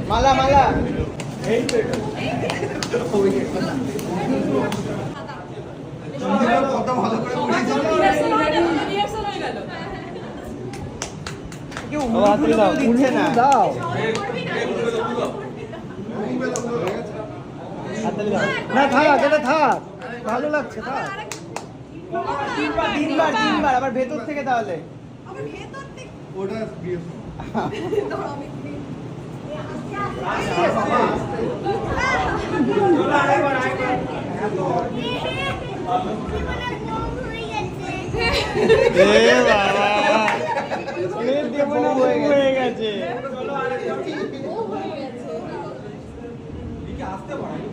মালা মালা দিচ্ছে না না থাক এটা থাক ভালো লাগছে থাক তিনবার আবার ভেতর থেকে তাহলে ওটা হয়ে গেছে আসতে পারে